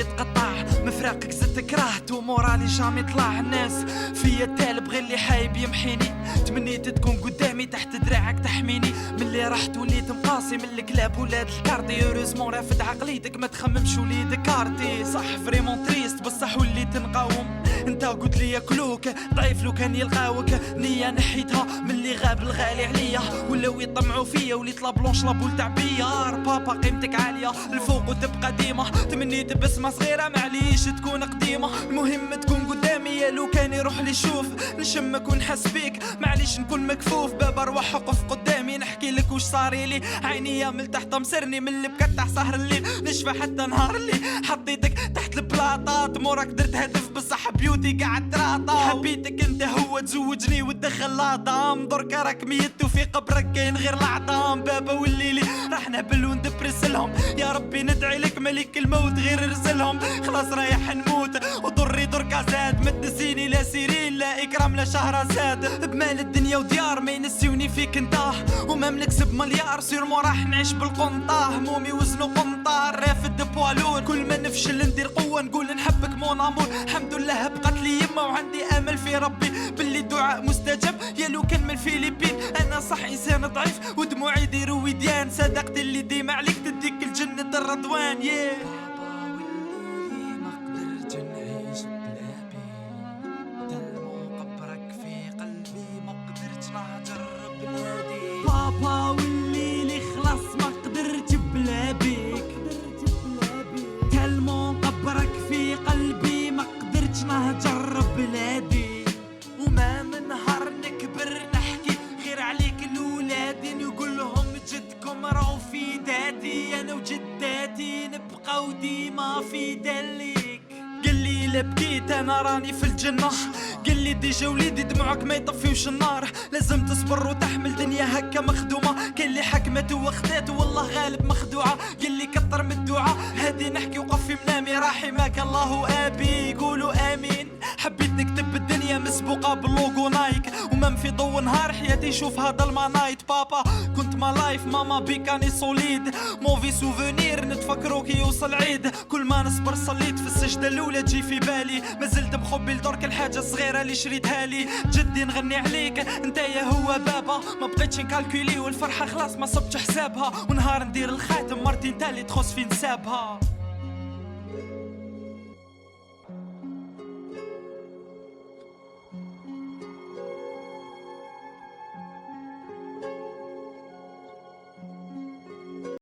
يتقطع مفراقك زدت كرهت ومورالي جامي طلع. الناس فيا تالب غير اللي حايب يمحيني، تمنيت تكون قدامي تحت دراعك تحميني. من اللي رحت وليت مقاسي من الكلاب ولاد الكارتي. اوروزمون رافد عقليتك ما تخممش وليد كارتي. صح فريمون تريست بصح وليت نقاوم. انت قلت لي ياكلوك ضعيف لو كان يلقاوك. نية نحيتها من اللي غاب الغالي عليا، ولاو يطمعوا فيا وليت لا بلونش لابول تاع بيار. بابا قيمتك عالية الفوق وتبقى ديما، تمنيت بسمة صغيرة معليش تكون قديمة. المهم تكون قدامي يا لو كان يروح لي شوف، نشمك ونحس بيك معليش نكون مكفوف. باب ارواح وقف قدامي نحكي لك وش صاريلي. عينيا من تحت مصرني من اللي بكت تاع سهر الليل، نشفى حتى نهار اللي حطيتك تحت البلاطات. موراك درت هدف بصح بيوتي قاعد تراطا. حبيتك انت هو تزوجني وتدخل لاطام، درك راك ميت وفي قبرك كاين غير العظام. بابا والليلي راح نهبل وندبرس لهم، يا ربي ندعي لك ملك الموت غير ارسلهم. خلاص رايح نموت وضري دركا زاد، مدسيني لا سيرين لا اكرام لا شهرزاد. بمال الدنيا وديار ما ينسيوني فيك انتاه، وما نكسب مليار سيرمو راح نعيش بالقنطاه. همومي وزنو قنطار رافد بوالور، كل ما نفشل ندير قوه نقول نحبك مون امور. الحمد لله بقات لي يما وعندي امل في ربي باللي الدعاء مستجاب. يا لو كان من الفلبين انا صح انسان ضعيف ودموعي يديروا وديان، صدقت اللي ديما عليك تديك الجنة الرضوان. بابا والليلي خلاص ما قدرت بلا بيك، تلمو قبرك في قلبي ما قدرتش نهجر بلادي. وما من نهار نكبر نحكي غير عليك الولادي، نقول لهم جدكم راهو في داتي، انا وجداتي نبقاو ديما في دليك. قلي لا بكيت انا راني في الجنة، قلي ديجا وليدي دموعك ما يطفيوش النار. لازم تصبر وتحمل دنيا هكا مخدومة، كاين اللي حكمت وخدات والله غالب مخدوعة. قلي كتر من الدعاء هادي نحكي وقف في منامي، راحمك الله ابي قولوا امين. حبيت نكتب الدنيا مسبوقة باللوغو نايك، ومام في ضو نهار حياتي شوف هذا المانايت. بابا كنت ما لايف ماما بيكاني سوليد، موفي سوفونير نتفكرو كي يوصل عيد. كل ما نصبر صليت في السجدة الاولى تجي في بالي، مازلت بحبي لدرك الحاجة الصغيرة اللي شريتها لي. جدي نغني عليك انت يا هو بابا، ما بقيتش نكالكولي والفرحة خلاص ما صبتش حسابها. ونهار ندير الخاتم مرتين تالي تخص في نسابها.